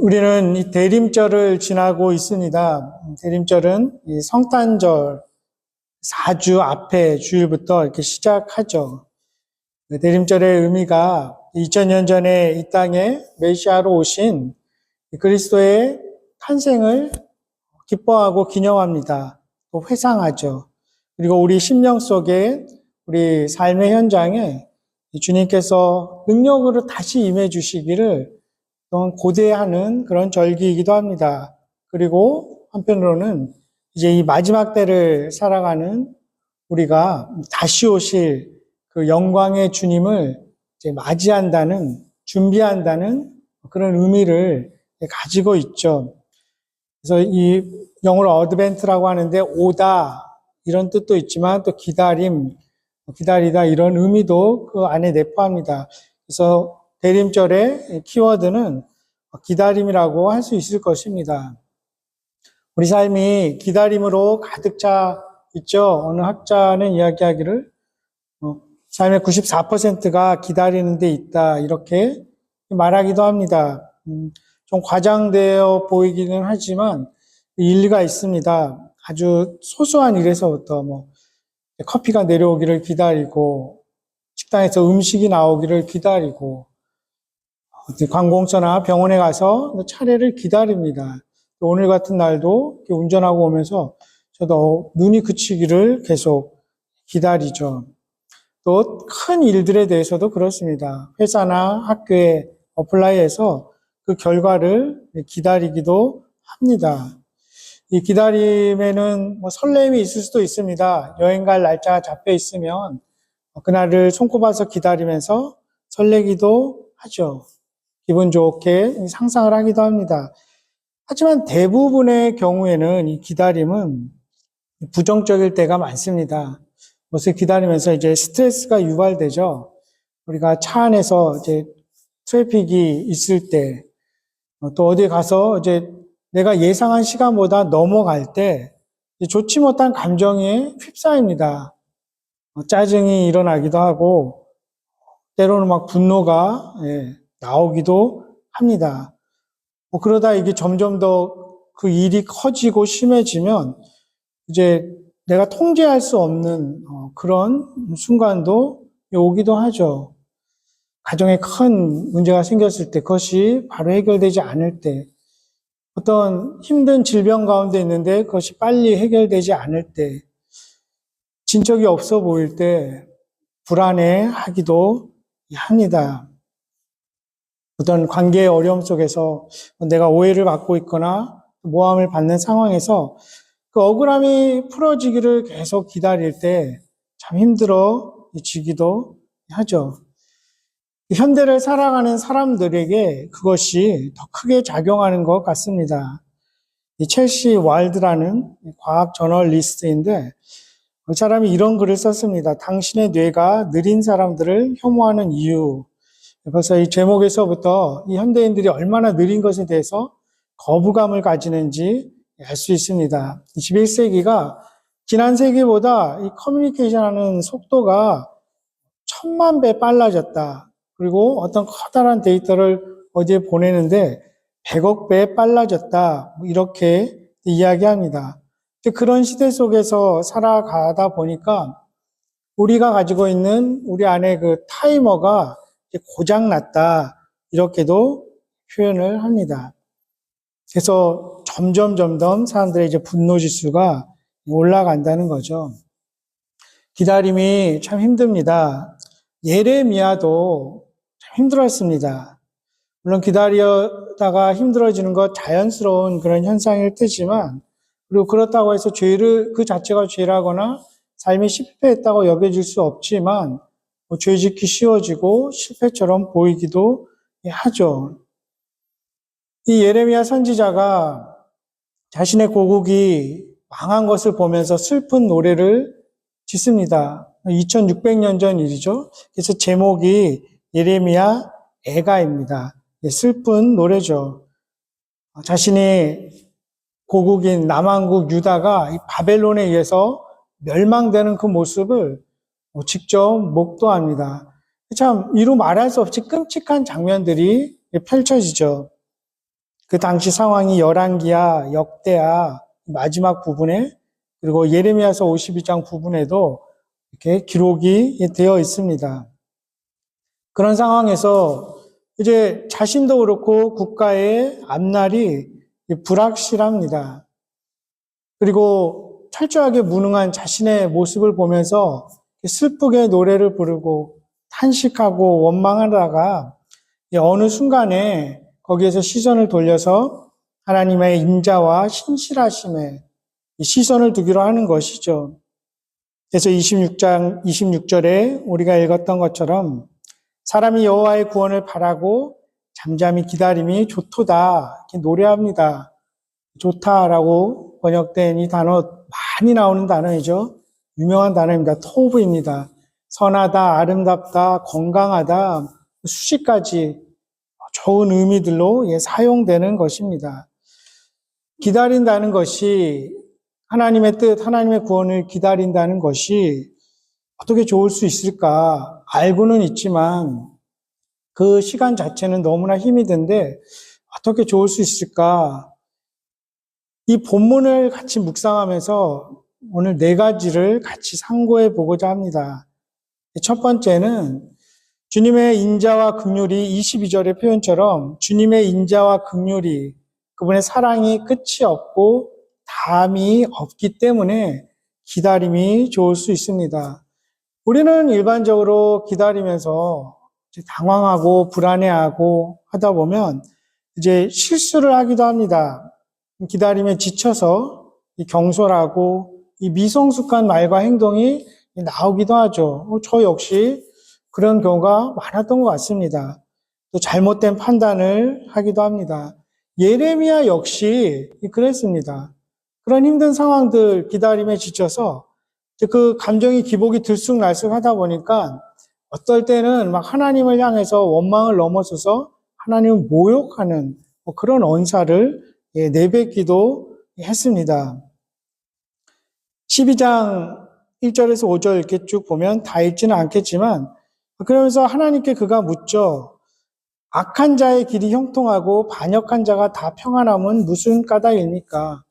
우리는 이 대림절을 지나고 있습니다. 대림절은 이 성탄절 4주 앞에 주일부터 이렇게 시작하죠. 대림절의 의미가 2000년 전에 이 땅에 메시아로 오신 그리스도의 탄생을 기뻐하고 기념합니다. 또 회상하죠. 그리고 우리 심령 속에 우리 삶의 현장에 주님께서 능력으로 다시 임해 주시기를 고대하는 그런 절기이기도 합니다. 그리고 한편으로는 이제 이 마지막 때를 살아가는 우리가 다시 오실 그 영광의 주님을 이제 맞이한다는, 준비한다는 그런 의미를 가지고 있죠. 그래서 이 영어로 어드벤트라고 하는데 오다 이런 뜻도 있지만 또 기다림, 기다리다 이런 의미도 그 안에 내포합니다. 그래서 대림절의 키워드는 기다림이라고 할 수 있을 것입니다. 우리 삶이 기다림으로 가득 차 있죠. 어느 학자는 이야기하기를 삶의 94%가 기다리는 데 있다 이렇게 말하기도 합니다. 좀 과장되어 보이기는 하지만 일리가 있습니다. 아주 소소한 일에서부터 커피가 내려오기를 기다리고 식당에서 음식이 나오기를 기다리고 관공서나 병원에 가서 차례를 기다립니다. 오늘 같은 날도 운전하고 오면서 저도 눈이 그치기를 계속 기다리죠. 또 큰 일들에 대해서도 그렇습니다. 회사나 학교에 어플라이해서 그 결과를 기다리기도 합니다. 이 기다림에는 설렘이 있을 수도 있습니다. 여행 갈 날짜가 잡혀 있으면 그날을 손꼽아서 기다리면서 설레기도 하죠. 기분 좋게 상상을 하기도 합니다. 하지만 대부분의 경우에는 이 기다림은 부정적일 때가 많습니다. 무엇을 기다리면서 이제 스트레스가 유발되죠. 우리가 차 안에서 이제 트래픽이 있을 때, 또 어디에 가서 이제 내가 예상한 시간보다 넘어갈 때 좋지 못한 감정에 휩싸입니다. 짜증이 일어나기도 하고, 때로는 막 분노가 나오기도 합니다. 그러다 이게 점점 더 그 일이 커지고 심해지면 이제 내가 통제할 수 없는 그런 순간도 오기도 하죠. 가정에 큰 문제가 생겼을 때 그것이 바로 해결되지 않을 때, 어떤 힘든 질병 가운데 있는데 그것이 빨리 해결되지 않을 때, 진척이 없어 보일 때 불안해하기도 합니다. 어떤 관계의 어려움 속에서 내가 오해를 받고 있거나 모함을 받는 상황에서 그 억울함이 풀어지기를 계속 기다릴 때 참 힘들어지기도 하죠. 현대를 살아가는 사람들에게 그것이 더 크게 작용하는 것 같습니다. 이 첼시 와일드라는 과학 저널리스트인데 그 사람이 이런 글을 썼습니다. 당신의 뇌가 느린 사람들을 혐오하는 이유. 벌써 이 제목에서부터 이 현대인들이 얼마나 느린 것에 대해서 거부감을 가지는지 알 수 있습니다. 21세기가 지난 세기보다 이 커뮤니케이션 하는 속도가 1000만 배 빨라졌다. 그리고 어떤 커다란 데이터를 어디에 보내는데 100억 배 빨라졌다. 이렇게 이야기합니다. 그런 시대 속에서 살아가다 보니까 우리가 가지고 있는 우리 안에 그 타이머가 고장났다. 이렇게도 표현을 합니다. 그래서 점점 사람들의 이제 분노 지수가 올라간다는 거죠. 기다림이 참 힘듭니다. 예레미야도 참 힘들었습니다. 물론 기다리다가 힘들어지는 것 자연스러운 그런 현상일 테지만, 그리고 그렇다고 해서 그 자체가 죄라거나 삶이 실패했다고 여겨질 수 없지만, 죄 짓기 쉬워지고 실패처럼 보이기도 하죠. 이 예레미야 선지자가 자신의 고국이 망한 것을 보면서 슬픈 노래를 짓습니다. 2600년 전 일이죠. 그래서 제목이 예레미야 애가입니다. 슬픈 노래죠. 자신이 고국인 남왕국 유다가 이 바벨론에 의해서 멸망되는 그 모습을 직접 목도합니다. 참 이루 말할 수 없이 끔찍한 장면들이 펼쳐지죠. 그 당시 상황이 열왕기야, 역대하 마지막 부분에 그리고 예레미야서 52장 부분에도 이렇게 기록이 되어 있습니다. 그런 상황에서 이제 자신도 그렇고 국가의 앞날이 불확실합니다. 그리고 철저하게 무능한 자신의 모습을 보면서 슬프게 노래를 부르고 탄식하고 원망하다가 어느 순간에 거기에서 시선을 돌려서 하나님의 인자와 신실하심에 시선을 두기로 하는 것이죠. 그래서 26장 26절에 우리가 읽었던 것처럼 사람이 여호와의 구원을 바라고 잠잠히 기다림이 좋도다 이렇게 노래합니다. 좋다라고 번역된 이 단어 많이 나오는 단어이죠. 유명한 단어입니다. 토브입니다. 선하다, 아름답다, 건강하다 수십 가지 좋은 의미들로 사용되는 것입니다. 기다린다는 것이 하나님의 뜻, 하나님의 구원을 기다린다는 것이 어떻게 좋을 수 있을까? 알고는 있지만 그 시간 자체는 너무나 힘이 든데 어떻게 좋을 수 있을까? 이 본문을 같이 묵상하면서 오늘 네 가지를 같이 상고해 보고자 합니다. 첫 번째는 주님의 인자와 긍휼이 22절의 표현처럼 주님의 인자와 긍휼이 그분의 사랑이 끝이 없고 다함이 없기 때문에 기다림이 좋을 수 있습니다. 우리는 일반적으로 기다리면서 당황하고 불안해하고 하다 보면 이제 실수를 하기도 합니다. 기다림에 지쳐서 경솔하고 이 미성숙한 말과 행동이 나오기도 하죠. 저 역시 그런 경우가 많았던 것 같습니다. 또 잘못된 판단을 하기도 합니다. 예레미야 역시 그랬습니다. 그런 힘든 상황들 기다림에 지쳐서 그 감정이 기복이 들쑥날쑥 하다 보니까 어떨 때는 막 하나님을 향해서 원망을 넘어서서 하나님을 모욕하는 그런 언사를 내뱉기도 했습니다. 12장 1절에서 5절 이렇게 쭉 보면 다 읽지는 않겠지만 그러면서 하나님께 그가 묻죠. 악한 자의 길이 형통하고 반역한 자가 다 평안함은 무슨 까닭입니까?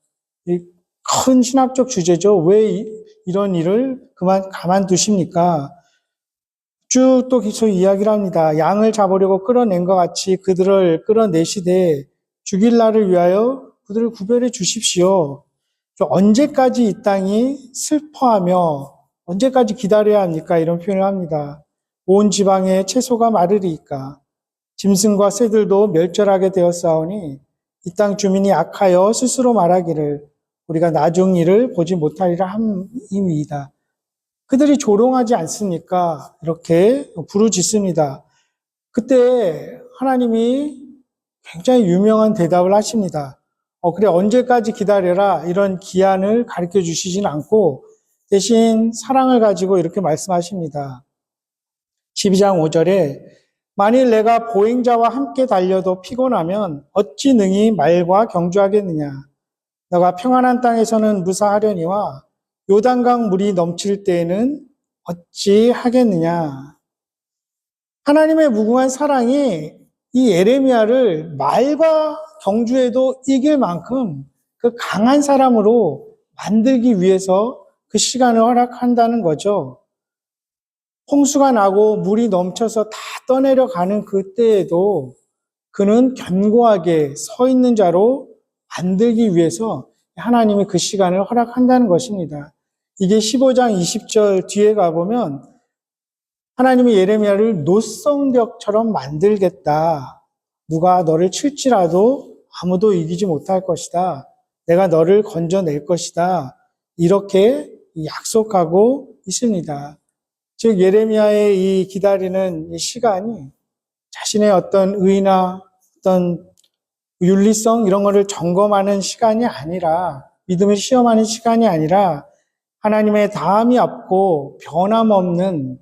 큰 신학적 주제죠. 왜 이런 일을 가만두십니까? 쭉 또 계속 이야기를 합니다. 양을 잡으려고 끌어낸 것 같이 그들을 끌어내시되 죽일 날을 위하여 그들을 구별해 주십시오. 언제까지 이 땅이 슬퍼하며 언제까지 기다려야 합니까? 이런 표현을 합니다. 온 지방에 채소가 마르리이까 짐승과 새들도 멸절하게 되었사오니 이 땅 주민이 악하여 스스로 말하기를 우리가 나중 일을 보지 못하리라 함이니이다. 그들이 조롱하지 않습니까? 이렇게 부르짖습니다. 그때 하나님이 굉장히 유명한 대답을 하십니다. 그래 언제까지 기다려라 이런 기한을 가르쳐 주시진 않고 대신 사랑을 가지고 이렇게 말씀하십니다. 12장 5절에 만일 내가 보행자와 함께 달려도 피곤하면 어찌 능히 말과 경주하겠느냐. 너가 평안한 땅에서는 무사하려니와 요단강 물이 넘칠 때에는 어찌 하겠느냐. 하나님의 무궁한 사랑이 이 예레미야를 말과 경주에도 이길 만큼 그 강한 사람으로 만들기 위해서 그 시간을 허락한다는 거죠. 홍수가 나고 물이 넘쳐서 다 떠내려가는 그때에도 그는 견고하게 서 있는 자로 만들기 위해서 하나님이 그 시간을 허락한다는 것입니다. 이게 15장 20절 뒤에 가보면 하나님이 예레미야를 노성벽처럼 만들겠다. 누가 너를 칠지라도 아무도 이기지 못할 것이다. 내가 너를 건져낼 것이다. 이렇게 약속하고 있습니다. 즉 예레미야의 이 기다리는 이 시간이 자신의 어떤 의나 어떤 윤리성 이런 거를 점검하는 시간이 아니라 믿음을 시험하는 시간이 아니라 하나님의 다함이 없고 변함없는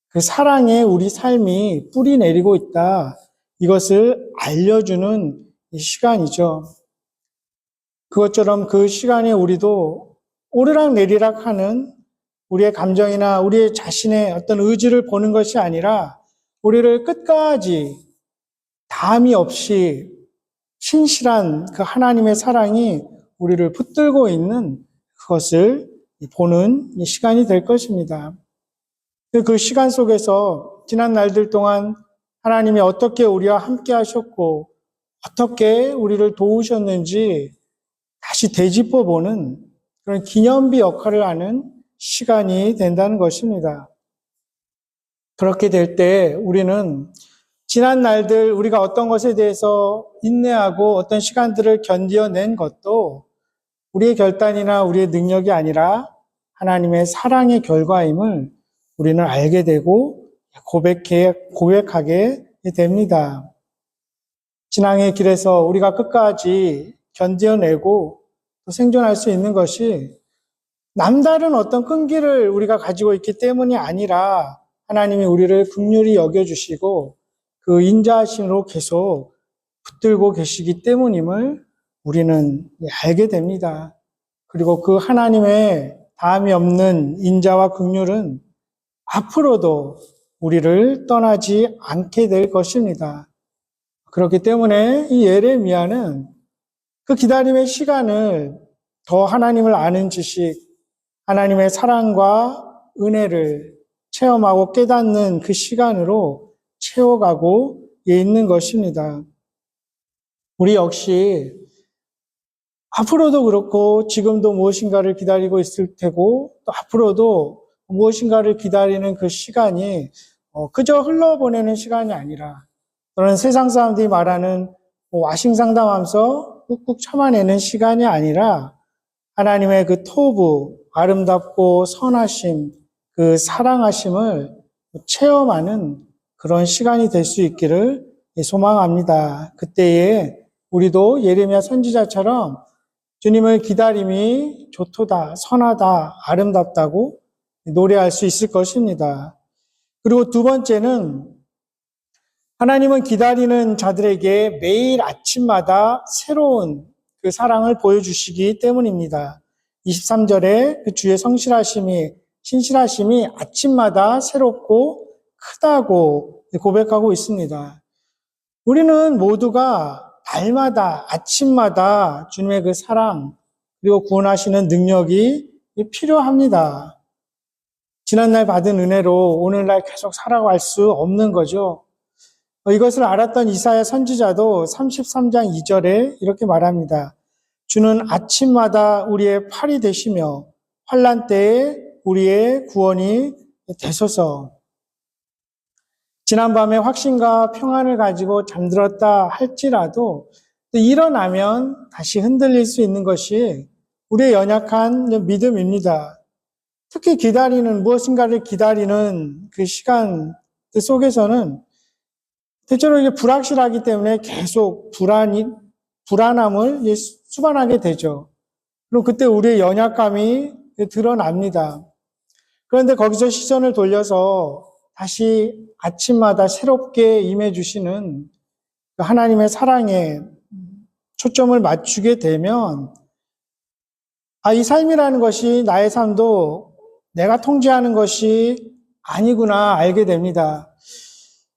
그 사랑에 우리 삶이 뿌리 내리고 있다. 이것을 알려주는 이 시간이죠. 그것처럼 그 시간에 우리도 오르락 내리락 하는 우리의 감정이나 우리의 자신의 어떤 의지를 보는 것이 아니라 우리를 끝까지 담이 없이 신실한 그 하나님의 사랑이 우리를 붙들고 있는 그것을 보는 시간이 될 것입니다. 그 시간 속에서 지난 날들 동안 하나님이 어떻게 우리와 함께 하셨고 어떻게 우리를 도우셨는지 다시 되짚어보는 그런 기념비 역할을 하는 시간이 된다는 것입니다. 그렇게 될 때 우리는 지난 날들 우리가 어떤 것에 대해서 인내하고 어떤 시간들을 견뎌낸 것도 우리의 결단이나 우리의 능력이 아니라 하나님의 사랑의 결과임을 우리는 알게 되고 고백하게 됩니다. 신앙의 길에서 우리가 끝까지 견뎌내고 또 생존할 수 있는 것이 남다른 어떤 끈기를 우리가 가지고 있기 때문이 아니라 하나님이 우리를 긍휼히 여겨주시고 그 인자하심으로 계속 붙들고 계시기 때문임을 우리는 알게 됩니다. 그리고 그 하나님의 다함이 없는 인자와 긍휼은 앞으로도 우리를 떠나지 않게 될 것입니다. 그렇기 때문에 이 예레미야는 그 기다림의 시간을 더 하나님을 아는 지식, 하나님의 사랑과 은혜를 체험하고 깨닫는 그 시간으로 채워가고 있는 것입니다. 우리 역시 앞으로도 그렇고 지금도 무엇인가를 기다리고 있을 테고 또 앞으로도 무엇인가를 기다리는 그 시간이 그저 흘러보내는 시간이 아니라 또는 세상 사람들이 말하는 와싱상담하면서 꾹꾹 참아내는 시간이 아니라 하나님의 그 토부, 아름답고 선하심, 그 사랑하심을 체험하는 그런 시간이 될 수 있기를 소망합니다. 그때에 우리도 예레미야 선지자처럼 주님을 기다림이 좋도다, 선하다, 아름답다고 노래할 수 있을 것입니다. 그리고 두 번째는 하나님은 기다리는 자들에게 매일 아침마다 새로운 그 사랑을 보여주시기 때문입니다. 23절에 그 주의 신실하심이 아침마다 새롭고 크다고 고백하고 있습니다. 우리는 모두가 날마다 아침마다 주님의 그 사랑 그리고 구원하시는 능력이 필요합니다. 지난날 받은 은혜로 오늘날 계속 살아갈 수 없는 거죠. 이것을 알았던 이사야 선지자도 33장 2절에 이렇게 말합니다. 주는 아침마다 우리의 팔이 되시며 환난 때에 우리의 구원이 되소서. 지난밤에 확신과 평안을 가지고 잠들었다 할지라도 일어나면 다시 흔들릴 수 있는 것이 우리의 연약한 믿음입니다. 특히 무엇인가를 기다리는 그 시간 속에서는 대체로 이게 불확실하기 때문에 계속 불안함을 수반하게 되죠. 그럼 그때 우리의 연약감이 드러납니다. 그런데 거기서 시선을 돌려서 다시 아침마다 새롭게 임해주시는 하나님의 사랑에 초점을 맞추게 되면 이 삶이라는 것이 나의 삶도 내가 통제하는 것이 아니구나 알게 됩니다.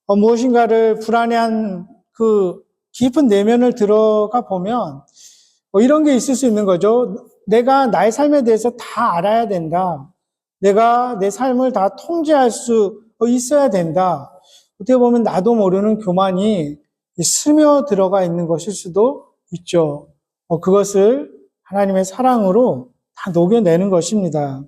무엇인가를 불안해한 그 깊은 내면을 들어가 보면 이런 게 있을 수 있는 거죠. 내가 나의 삶에 대해서 다 알아야 된다. 내가 내 삶을 다 통제할 수 있어야 된다. 어떻게 보면 나도 모르는 교만이 스며 들어가 있는 것일 수도 있죠. 그것을 하나님의 사랑으로 다 녹여내는 것입니다.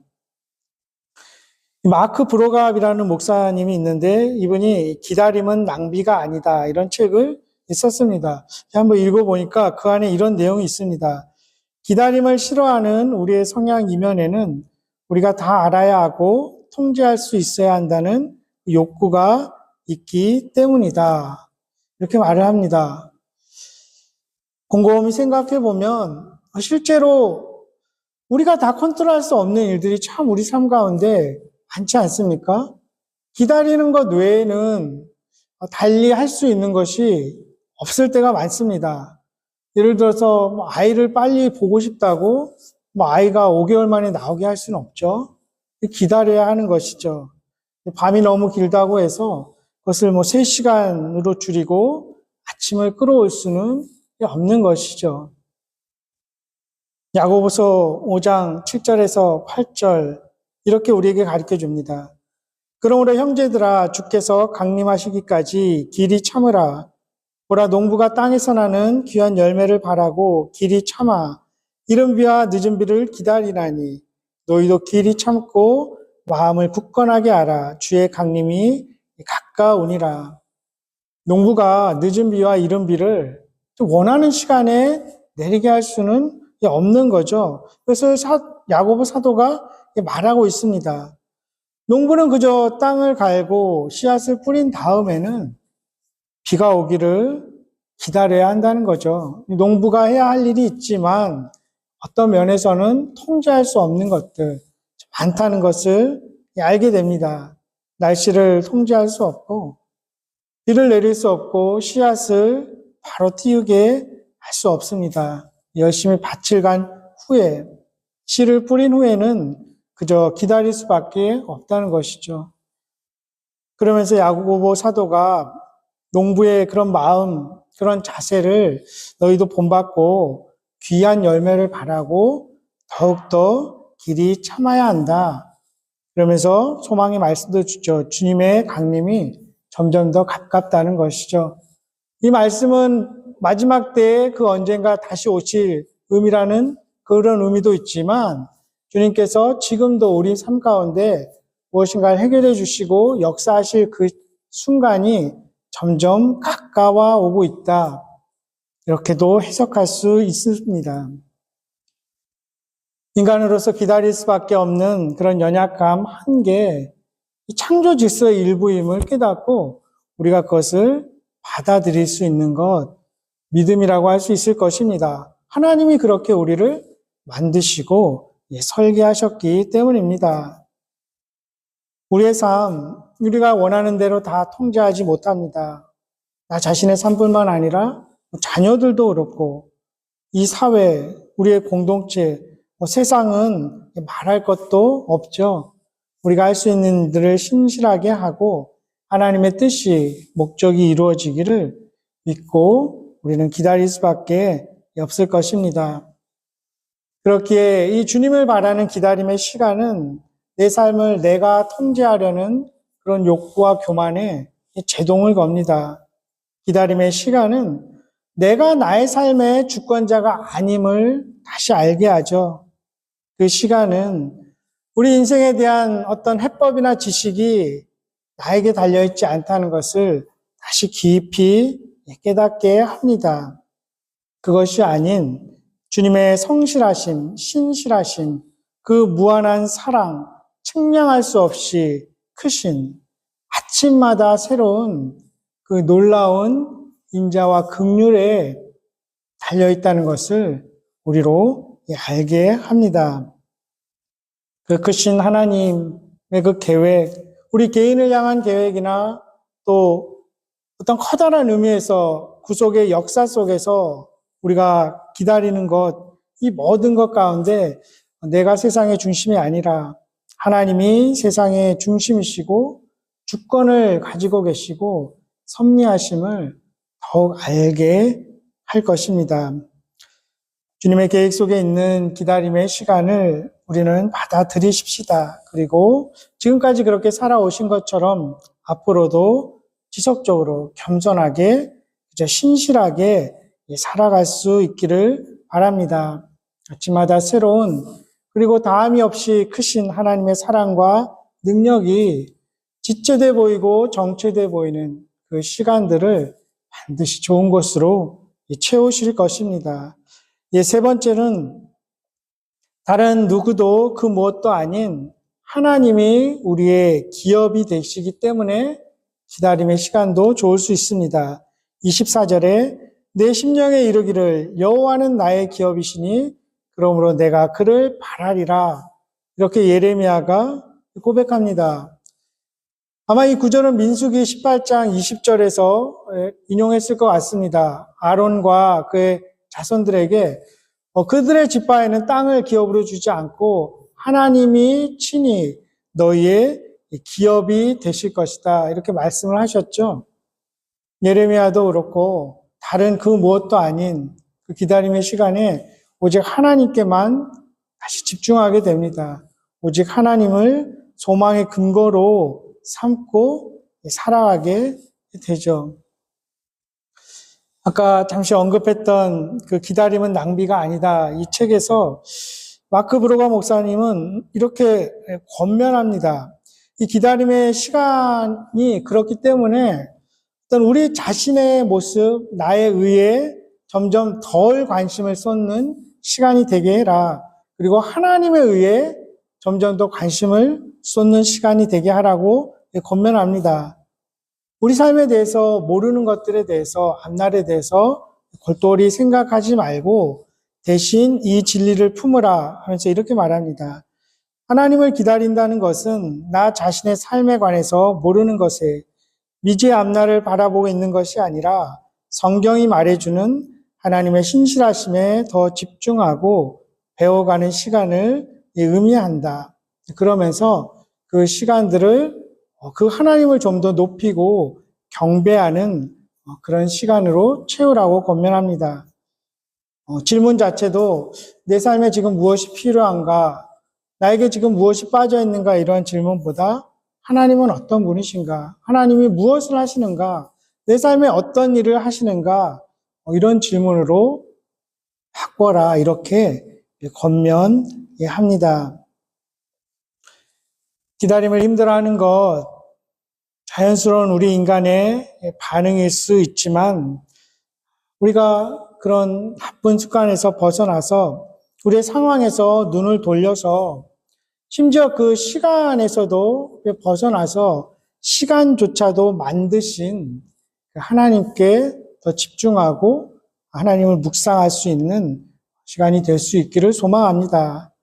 마크 브로갑이라는 목사님이 있는데 이분이 기다림은 낭비가 아니다 이런 책을 썼습니다. 한번 읽어보니까 그 안에 이런 내용이 있습니다. 기다림을 싫어하는 우리의 성향 이면에는 우리가 다 알아야 하고 통제할 수 있어야 한다는 욕구가 있기 때문이다. 이렇게 말을 합니다. 곰곰이 생각해 보면 실제로 우리가 다 컨트롤할 수 없는 일들이 참 우리 삶 가운데 많지 않습니까? 기다리는 것 외에는 달리 할 수 있는 것이 없을 때가 많습니다. 예를 들어서 아이를 빨리 보고 싶다고 아이가 5개월 만에 나오게 할 수는 없죠. 기다려야 하는 것이죠. 밤이 너무 길다고 해서 그것을 3시간으로 줄이고 아침을 끌어올 수는 없는 것이죠. 야고보서 5장 7절에서 8절 이렇게 우리에게 가르쳐 줍니다. 그러므로 형제들아 주께서 강림하시기까지 길이 참으라. 보라 농부가 땅에서 나는 귀한 열매를 바라고 길이 참아 이른 비와 늦은 비를 기다리나니 너희도 길이 참고 마음을 굳건하게 하라. 주의 강림이 가까우니라. 농부가 늦은 비와 이른 비를 원하는 시간에 내리게 할 수는 없는 거죠. 그래서 야고보 사도가 말하고 있습니다. 농부는 그저 땅을 갈고 씨앗을 뿌린 다음에는 비가 오기를 기다려야 한다는 거죠. 농부가 해야 할 일이 있지만 어떤 면에서는 통제할 수 없는 것들 많다는 것을 알게 됩니다. 날씨를 통제할 수 없고 비를 내릴 수 없고 씨앗을 바로 띄우게 할 수 없습니다. 열심히 밭을 간 후에 씨를 뿌린 후에는 그저 기다릴 수밖에 없다는 것이죠. 그러면서 야고보 사도가 농부의 그런 마음, 그런 자세를 너희도 본받고 귀한 열매를 바라고 더욱더 길이 참아야 한다. 그러면서 소망의 말씀도 주죠. 주님의 강림이 점점 더 가깝다는 것이죠. 이 말씀은 마지막 때에 그 언젠가 다시 오실 의미라는 그런 의미도 있지만 주님께서 지금도 우리 삶 가운데 무엇인가를 해결해 주시고 역사하실 그 순간이 점점 가까워 오고 있다. 이렇게도 해석할 수 있습니다. 인간으로서 기다릴 수밖에 없는 그런 연약함, 한계, 창조 질서의 일부임을 깨닫고 우리가 그것을 받아들일 수 있는 것, 믿음이라고 할 수 있을 것입니다. 하나님이 그렇게 우리를 만드시고 설계하셨기 때문입니다. 우리의 삶, 우리가 원하는 대로 다 통제하지 못합니다. 나 자신의 삶뿐만 아니라 자녀들도 그렇고 이 사회, 우리의 공동체, 세상은 말할 것도 없죠. 우리가 할 수 있는 일들을 신실하게 하고 하나님의 뜻이, 목적이 이루어지기를 믿고 우리는 기다릴 수밖에 없을 것입니다. 그렇기에 이 주님을 바라는 기다림의 시간은 내 삶을 내가 통제하려는 그런 욕구와 교만에 제동을 겁니다. 기다림의 시간은 내가 나의 삶의 주권자가 아님을 다시 알게 하죠. 그 시간은 우리 인생에 대한 어떤 해법이나 지식이 나에게 달려있지 않다는 것을 다시 깊이 깨닫게 합니다. 그것이 아닌 주님의 성실하심, 신실하심, 그 무한한 사랑, 측량할 수 없이 크신 아침마다 새로운 그 놀라운 인자와 긍휼에 달려있다는 것을 우리로 알게 합니다. 그 크신 하나님의 그 계획, 우리 개인을 향한 계획이나 또 어떤 커다란 의미에서 구속의 역사 속에서 우리가 기다리는 것, 이 모든 것 가운데 내가 세상의 중심이 아니라 하나님이 세상의 중심이시고 주권을 가지고 계시고 섭리하심을 더욱 알게 할 것입니다. 주님의 계획 속에 있는 기다림의 시간을 우리는 받아들이십시다. 그리고 지금까지 그렇게 살아오신 것처럼 앞으로도 지속적으로 겸손하게 신실하게 살아갈 수 있기를 바랍니다. 아침마다 새로운 그리고 다함이 없이 크신 하나님의 사랑과 능력이 지체돼 보이고 정체돼 보이는 그 시간들을 반드시 좋은 것으로 채우실 것입니다. 세 번째는 다른 누구도 그 무엇도 아닌 하나님이 우리의 기업이 되시기 때문에 기다림의 시간도 좋을 수 있습니다. 24절에 내 심령에 이르기를 여호와는 나의 기업이시니 그러므로 내가 그를 바라리라. 이렇게 예레미야가 고백합니다. 아마 이 구절은 민수기 18장 20절에서 인용했을 것 같습니다. 아론과 그의 자손들에게 그들의 지파에는 땅을 기업으로 주지 않고 하나님이 친히 너희의 기업이 되실 것이다. 이렇게 말씀을 하셨죠. 예레미야도 그렇고 다른 그 무엇도 아닌 그 기다림의 시간에 오직 하나님께만 다시 집중하게 됩니다. 오직 하나님을 소망의 근거로 삼고 살아가게 되죠. 아까 잠시 언급했던 그 기다림은 낭비가 아니다. 이 책에서 마크 브루거 목사님은 이렇게 권면합니다. 이 기다림의 시간이 그렇기 때문에 어떤 우리 자신의 모습, 나의 의에 점점 덜 관심을 쏟는 시간이 되게 해라. 그리고 하나님의 의에 점점 더 관심을 쏟는 시간이 되게 하라고 권면합니다. 우리 삶에 대해서 모르는 것들에 대해서 앞날에 대해서 골똘히 생각하지 말고 대신 이 진리를 품으라 하면서 이렇게 말합니다. 하나님을 기다린다는 것은 나 자신의 삶에 관해서 모르는 것에 미지의 앞날을 바라보고 있는 것이 아니라 성경이 말해주는 하나님의 신실하심에 더 집중하고 배워가는 시간을 의미한다. 그러면서 그 시간들을 그 하나님을 좀 더 높이고 경배하는 그런 시간으로 채우라고 권면합니다. 질문 자체도 내 삶에 지금 무엇이 필요한가, 나에게 지금 무엇이 빠져 있는가 이런 질문보다 하나님은 어떤 분이신가, 하나님이 무엇을 하시는가, 내 삶에 어떤 일을 하시는가 이런 질문으로 바꿔라 이렇게 권면합니다. 기다림을 힘들어하는 것 자연스러운 우리 인간의 반응일 수 있지만 우리가 그런 나쁜 습관에서 벗어나서 우리의 상황에서 눈을 돌려서 심지어 그 시간에서도 벗어나서 시간조차도 만드신 하나님께 더 집중하고 하나님을 묵상할 수 있는 시간이 될 수 있기를 소망합니다.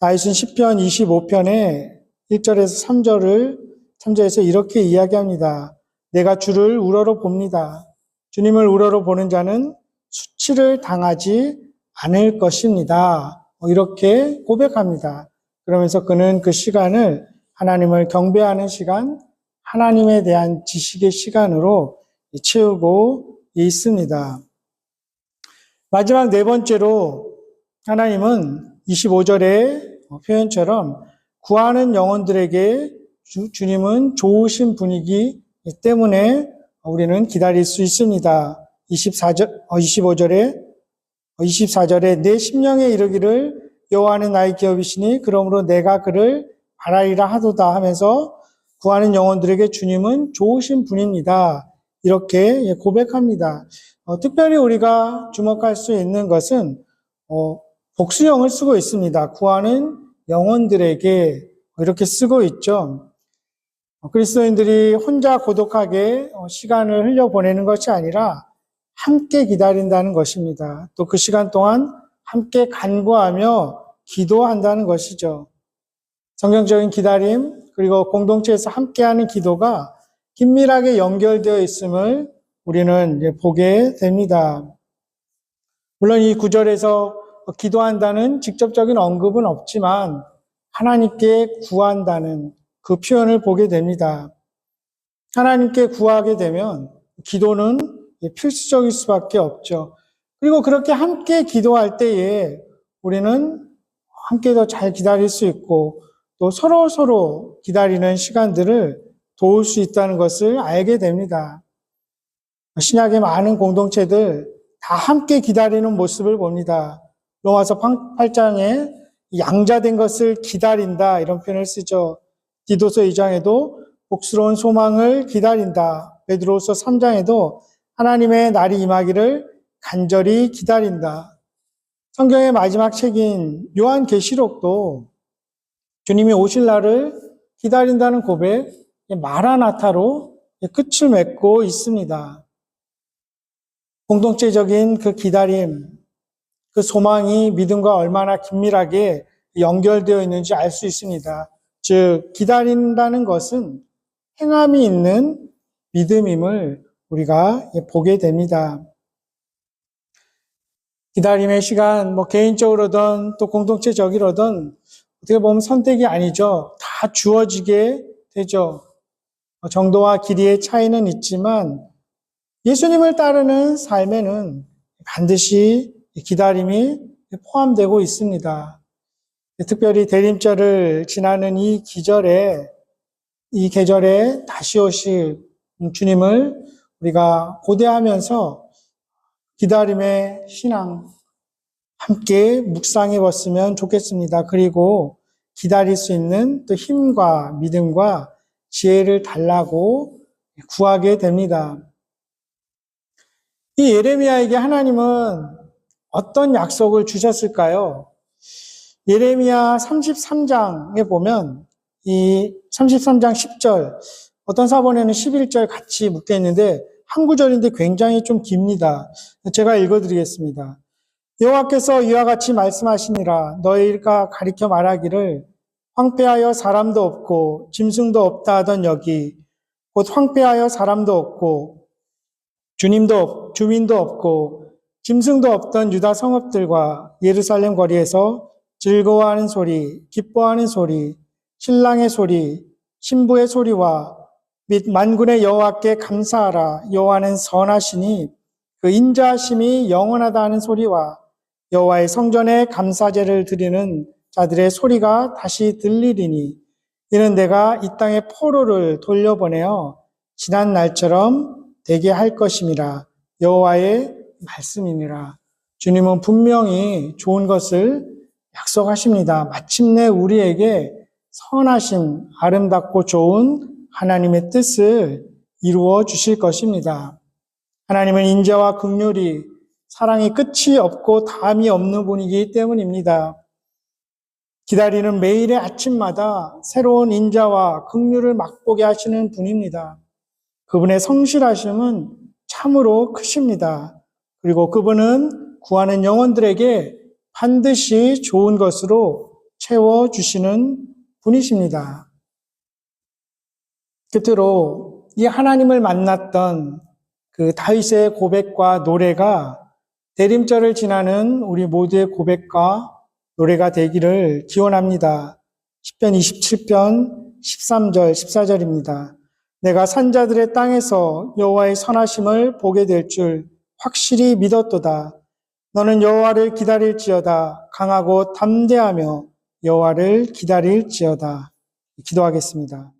다윗은 시편 25편에 1절에서 3절에서 이렇게 이야기합니다. 내가 주를 우러러 봅니다. 주님을 우러러 보는 자는 수치를 당하지 않을 것입니다. 이렇게 고백합니다. 그러면서 그는 그 시간을 하나님을 경배하는 시간, 하나님에 대한 지식의 시간으로 채우고 있습니다. 마지막 네 번째로 하나님은 25절의 표현처럼 구하는 영혼들에게 주님은 좋으신 분이기 때문에 우리는 기다릴 수 있습니다. 24절에 내 심령에 이르기를 여호와는 나의 기업이시니 그러므로 내가 그를 바라리라 하도다 하면서 구하는 영혼들에게 주님은 좋으신 분입니다. 이렇게 고백합니다. 특별히 우리가 주목할 수 있는 것은 복수형을 쓰고 있습니다. 구하는 영혼들에게 이렇게 쓰고 있죠. 그리스도인들이 혼자 고독하게 시간을 흘려보내는 것이 아니라 함께 기다린다는 것입니다. 또 그 시간 동안 함께 간구하며 기도한다는 것이죠. 성경적인 기다림 그리고 공동체에서 함께하는 기도가 긴밀하게 연결되어 있음을 우리는 보게 됩니다. 물론 이 구절에서 기도한다는 직접적인 언급은 없지만 하나님께 구한다는 그 표현을 보게 됩니다. 하나님께 구하게 되면 기도는 필수적일 수밖에 없죠. 그리고 그렇게 함께 기도할 때에 우리는 함께 더 잘 기다릴 수 있고 또 서로 기다리는 시간들을 도울 수 있다는 것을 알게 됩니다. 신약의 많은 공동체들 다 함께 기다리는 모습을 봅니다. 로마서 8장에 양자된 것을 기다린다 이런 표현을 쓰죠. 디도서 2장에도 복스러운 소망을 기다린다. 베드로서 3장에도 하나님의 날이 임하기를 간절히 기다린다. 성경의 마지막 책인 요한계시록도 주님이 오실 날을 기다린다는 고백, 마라나타로 끝을 맺고 있습니다. 공동체적인 그 기다림, 그 소망이 믿음과 얼마나 긴밀하게 연결되어 있는지 알 수 있습니다. 즉, 기다린다는 것은 행함이 있는 믿음임을 우리가 보게 됩니다. 기다림의 시간, 개인적으로든 또 공동체적이로든 어떻게 보면 선택이 아니죠. 다 주어지게 되죠. 정도와 길이의 차이는 있지만 예수님을 따르는 삶에는 반드시 기다림이 포함되고 있습니다. 특별히 대림절을 지나는 이 계절에 다시 오실 주님을 우리가 고대하면서 기다림의 신앙 함께 묵상해 봤으면 좋겠습니다. 그리고 기다릴 수 있는 또 힘과 믿음과 지혜를 달라고 구하게 됩니다. 이 예레미야에게 하나님은 어떤 약속을 주셨을까요? 예레미야 33장에 보면 이 33장 10절, 어떤 사본에는 11절 같이 묶여 있는데 한 구절인데 굉장히 좀 깁니다. 제가 읽어드리겠습니다. 여호와께서 이와 같이 말씀하시니라. 너희가 가리켜 말하기를 황폐하여 사람도 없고 짐승도 없다 하던 여기 곧 황폐하여 사람도 없고 주민도 없고 짐승도 없던 유다 성읍들과 예루살렘 거리에서 즐거워하는 소리, 기뻐하는 소리, 신랑의 소리, 신부의 소리와 및 만군의 여호와께 감사하라. 여호와는 선하시니 그 인자하심이 영원하다 하는 소리와 여호와의 성전에 감사제를 드리는 자들의 소리가 다시 들리리니 이는 내가 이 땅에 포로를 돌려보내어 지난 날처럼 되게 할 것임이라. 여호와의 말씀이니라. 주님은 분명히 좋은 것을 약속하십니다. 마침내 우리에게 선하신 아름답고 좋은 하나님의 뜻을 이루어 주실 것입니다. 하나님은 인자와 긍휼이 사랑이 끝이 없고 담이 없는 분이기 때문입니다. 기다리는 매일의 아침마다 새로운 인자와 긍휼을 맛보게 하시는 분입니다. 그분의 성실하심은 참으로 크십니다. 그리고 그분은 구하는 영혼들에게 반드시 좋은 것으로 채워주시는 분이십니다. 끝으로 이 하나님을 만났던 그 다윗의 고백과 노래가 대림절을 지나는 우리 모두의 고백과 노래가 되기를 기원합니다. 시편 27편 13절 14절입니다. 내가 산자들의 땅에서 여호와의 선하심을 보게 될 줄 확실히 믿었도다. 너는 여호와를 기다릴지어다. 강하고 담대하며 여호와를 기다릴지어다. 기도하겠습니다.